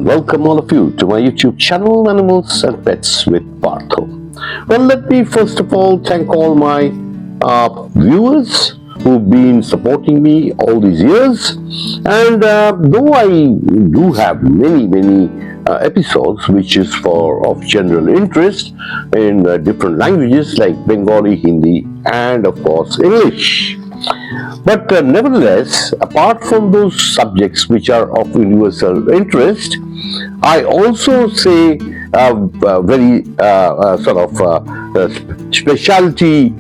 welcome all of you to my YouTube channel, Animals and Pets with Partha. Well, let me first of all thank all my viewers who've been supporting me all these years. And though I do have many episodes which is of general interest in different languages like Bengali, Hindi, and of course English. But nevertheless, apart from those subjects which are of universal interest, I also say very specialty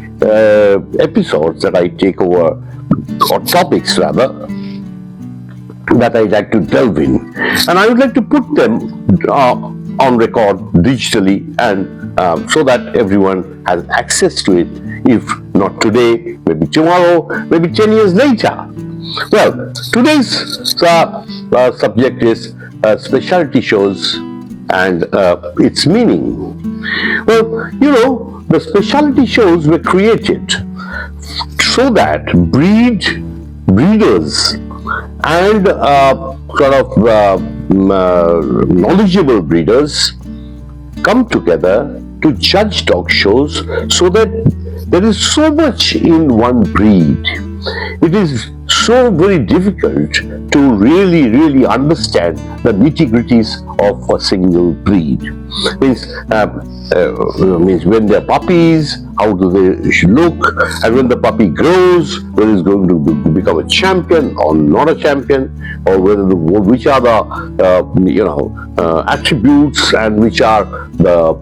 episodes that I take over, or topics rather, that I like to delve in. And I would like to put them on record digitally, and so that everyone has access to it, if not today, maybe tomorrow, maybe 10 years later. Well, today's subject is specialty shows and its meaning. Well, you know, the specialty shows were created so that breeders and knowledgeable breeders come together to judge dog shows, so that there is so much in one breed. It is so very difficult to really understand the nitty-gritties of a single breed. Means when they're puppies, how do they look, and when the puppy grows, whether it's going to become a champion or not a champion, or which are the attributes and which are the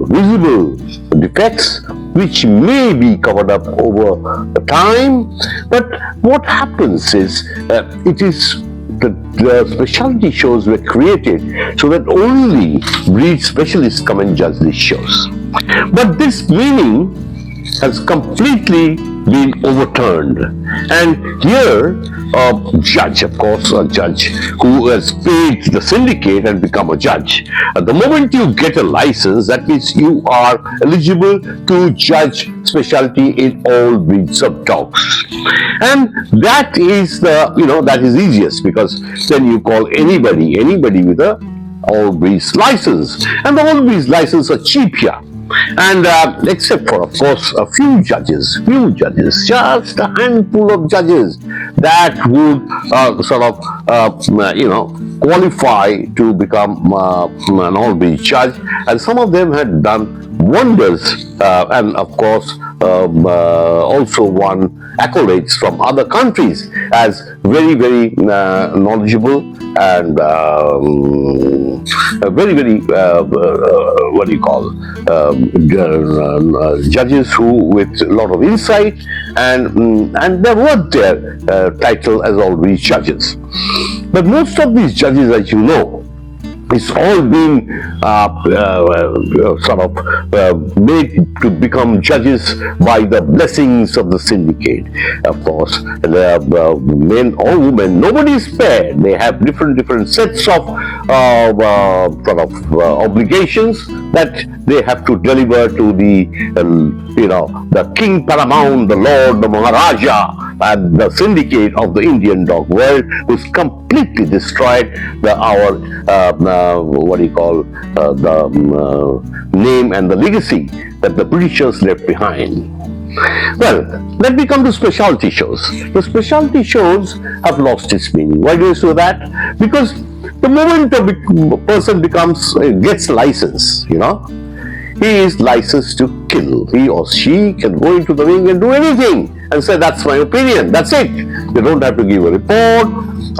visible defects which may be covered up over time. But what happens is the specialty shows were created so that only breed specialists come and judge these shows. But this meaning has completely been overturned. And here, a judge who has paid the syndicate and become a judge. At the moment you get a license, that means you are eligible to judge specialty in all breeds of dogs. And that is that is easiest, because then you call anybody with a all breeds license, and the all breeds license are cheap here. And except for, of course, a few judges, just a handful of judges that would qualify to become an all-breed judge, and some of them had done wonders, and of course also won accolades from other countries as very knowledgeable and judges who with a lot of insight, and they're worth their title as all these judges. But most of these judges, as you know, it's all been made to become judges by the blessings of the syndicate. Of course, men or women, nobody is spared. They have different sets of obligations that they have to deliver to the King Paramount, the Lord, the Maharaja, and the syndicate of the Indian dog world, who's completely destroyed our name and the legacy that the Britishers left behind. Well, let me come to specialty shows. The specialty shows have lost its meaning. Why do I say that? Because the moment a person gets license, he is licensed to kill. He or she can go into the ring and do anything and say, that's my opinion, that's it. They don't have to give a report.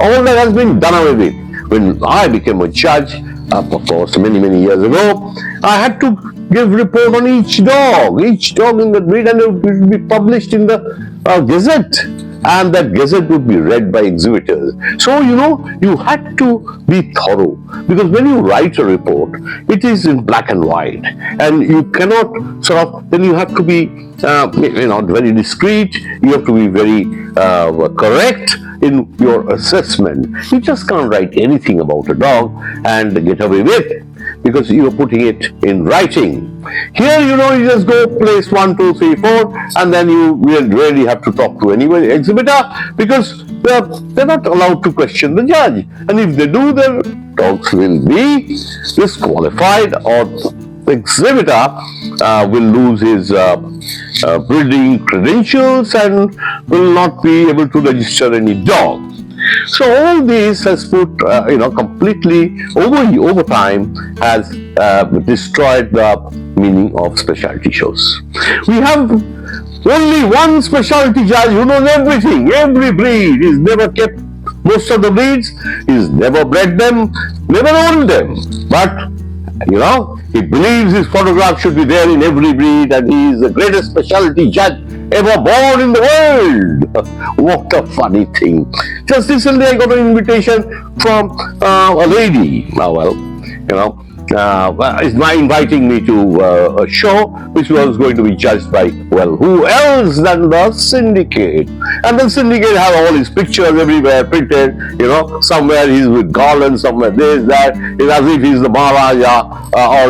All that has been done away with. When I became a judge, of course, many years ago, I had to give report on each dog in the breed, and it would be published in the Gazette, and that Gazette would be read by exhibitors. So, you had to be thorough, because when you write a report, it is in black and white, and you cannot then you have to be, very discreet, you have to be very correct in your assessment. You just can't write anything about a dog and get away with. because you are putting it in writing. Here, you just go place 1, 2, 3, 4, and then you really have to talk to any exhibitor, because they're not allowed to question the judge. And if they do, their dogs will be disqualified, or the exhibitor will lose his breeding credentials and will not be able to register any dog. So all this has put, completely over time has destroyed the meaning of specialty shows. We have only one specialty judge who knows everything, every breed. He's never kept most of the breeds, he's never bred them, never owned them. But, he believes his photograph should be there in every breed, and he is the greatest specialty judge ever born in the world. What a funny thing. Just recently I got an invitation from a lady. Is inviting me to a show which was going to be judged by, who else than the syndicate? And the syndicate have all his pictures everywhere printed, somewhere he's with garlands, somewhere this, that. It's as if he's the Maharaja or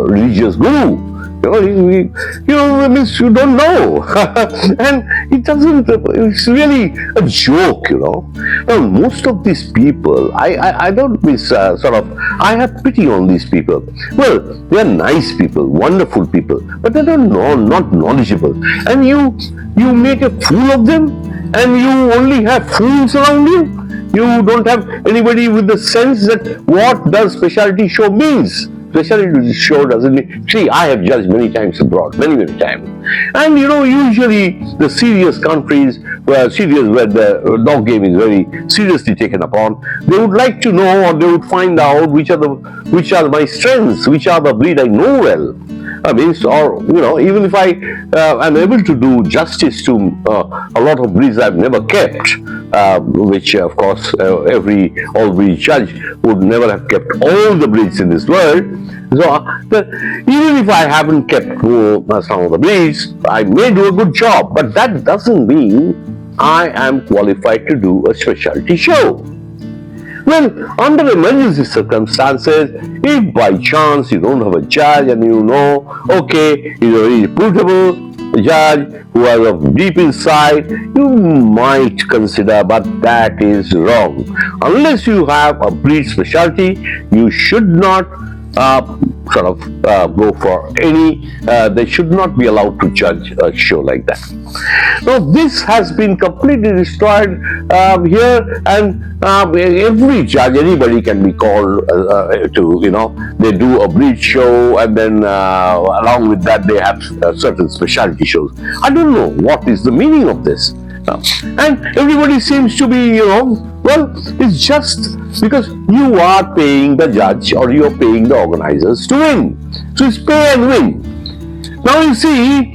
religious guru. Means you don't know. And it's really a joke, Now, most of these people, I don't miss, I have pity on these people. Well, they're nice people, wonderful people, but they're not knowledgeable. And you make a fool of them, and you only have fools around you. You don't have anybody with the sense that what does specialty show means. Specialty show doesn't mean. See, I have judged many times abroad, many times. And usually the serious countries where the dog game is very seriously taken upon, they would like to know, or they would find out which are my strengths, which are the breed I know well. Even if I am able to do justice to a lot of breeds I've never kept, which of course all breed judge would never have kept all the breeds in this world. So even if I haven't kept some of the breeds, I may do a good job, but that doesn't mean I am qualified to do a specialty show. Well, under emergency circumstances, if by chance you don't have a judge and okay, he's a very reputable judge who has a deep insight, you might consider, but that is wrong. Unless you have a breed specialty, you should not go for any, they should not be allowed to judge a show like that. Now, this has been completely destroyed here, and every judge, anybody can be called they do a breed show, and then along with that they have certain specialty shows. I don't know what is the meaning of this. And everybody seems to be, it's just because you are paying the judge or you are paying the organizers to win. So it's pay and win. Now you see,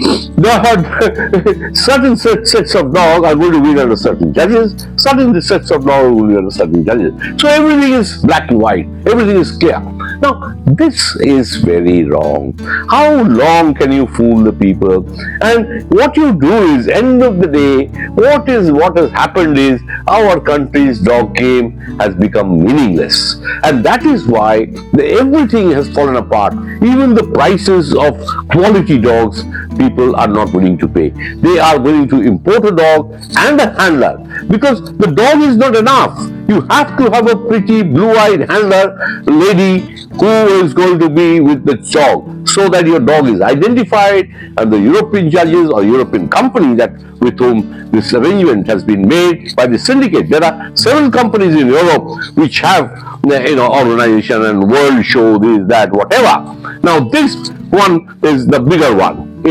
certain sets of dogs are going to win under certain judges, certain sets of dogs will win under certain judges. So everything is black and white, everything is clear. Now, this is very wrong. How long can you fool the people? And what you do is, end of the day, what has happened is our country's dog game has become meaningless. And that is why everything has fallen apart. Even the prices of quality dogs, people are not willing to pay. They are willing to import a dog and a handler, because the dog is not enough. You have to have a pretty blue-eyed handler lady who is going to be with the dog, so that your dog is identified, and the European judges or European company with whom this arrangement has been made by the syndicate. There are several companies in Europe which have organization and world show, this, that, whatever. Now this one is the bigger one,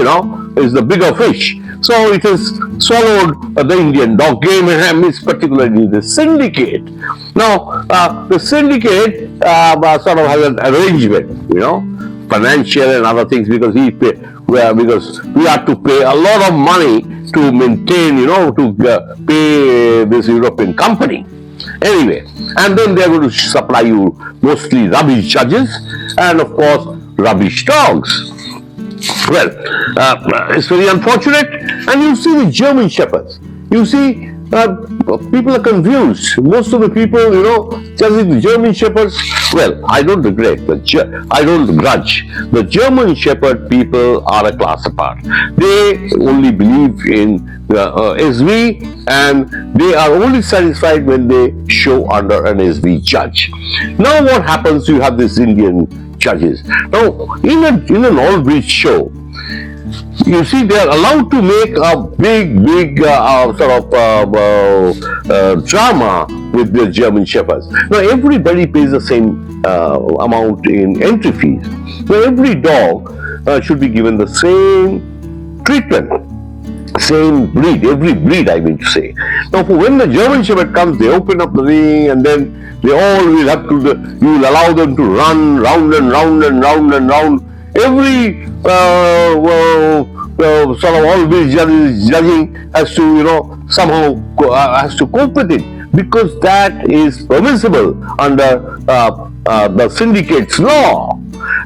is the bigger fish. So it has swallowed the Indian dog game, and particularly the syndicate. Now, the syndicate has an arrangement, financial and other things, because because we have to pay a lot of money to maintain, to pay this European company. Anyway, and then they're going to supply you mostly rubbish judges and, of course, rubbish dogs. Well, it's very unfortunate. And you see the German Shepherds. You see, people are confused. Most of the people, just the German Shepherds Well, I don't regret, I don't grudge. The German Shepherd people are a class apart. They only believe in SV, and they are only satisfied when they show under an SV judge. Now what happens, you have these Indian judges. Now in an all-breed show, you see, they are allowed to make a big drama with the German Shepherds. Now everybody pays the same amount in entry fees. Now every dog should be given the same treatment, same breed, every breed I mean to say. Now when the German Shepherd comes, they open up the ring, and then they all will have to, you will allow them to run round and round and round and round. Every sort of all these judging has to, somehow has to cope with it, because that is permissible under the syndicate's law.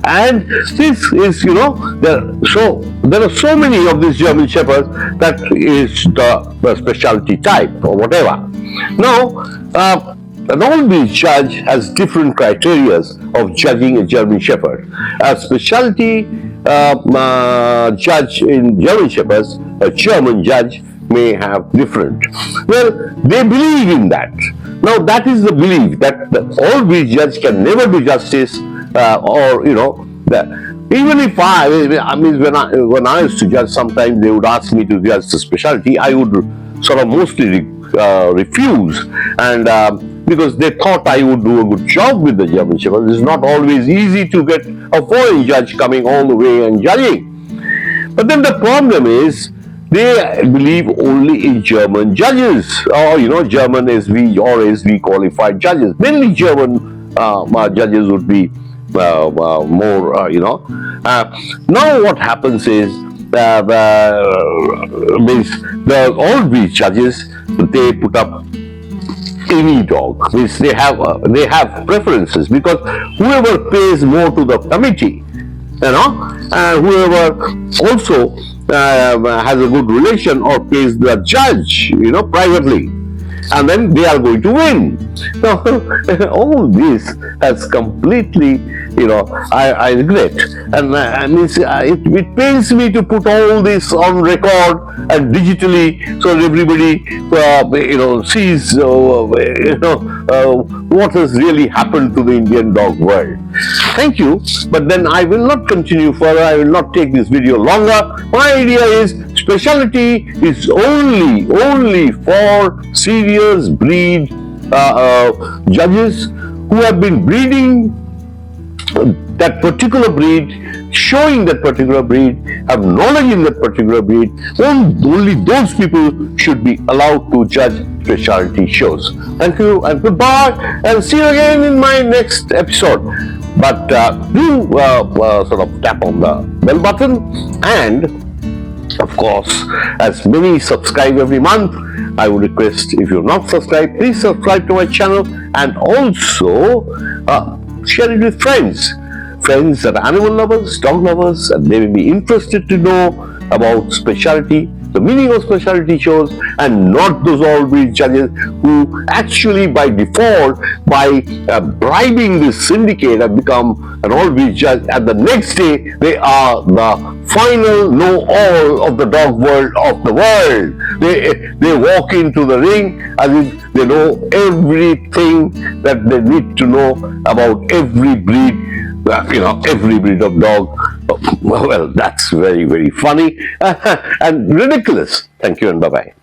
And this is, there are so many of these German Shepherds that is the specialty type or whatever. Now, an all-breed judge has different criteria of judging a German Shepherd. A specialty judge in German Shepherds, a German judge, may have different. Well, they believe in that. Now, that is the belief that the all-breed judge can never do justice, even if when I used to judge, sometimes they would ask me to judge the specialty, I would sort of mostly refuse, and because they thought I would do a good job with the German Shepherd. It's not always easy to get a foreign judge coming all the way and judging. But then the problem is, they believe only in German judges, or German SV or SV qualified judges. Mainly German judges would be more, now what happens is, the all breed judges, they put up any dog, means they have preferences, because whoever pays more to the committee, and whoever also has a good relation or pays the judge, privately, and then they are going to win. Now, all this has completely, I regret, and it pains me to put all this on record and digitally, so that everybody, sees, what has really happened to the Indian dog world. Thank you, but then I will not continue further. I will not take this video longer. My idea is, specialty is only for serious breed judges who have been breeding that particular breed, showing that particular breed, have knowledge in that particular breed. Only those people should be allowed to judge specialty shows. Thank you and goodbye, and see you again in my next episode. But do sort of tap on the bell button, and of course, as many subscribe every month, I would request, if you're not subscribed, please subscribe to my channel, and also share it with friends that are animal lovers, dog lovers, and they may be interested to know about specialty, the meaning of specialty shows, and not those all-breed judges who actually by default, by bribing this syndicate, have become an all-breed judge, and the next day they are the final know-all of the dog world of the world. They walk into the ring as if they know everything that they need to know about every breed, every breed of dog. Well, that's very, very funny and ridiculous. Thank you and bye-bye.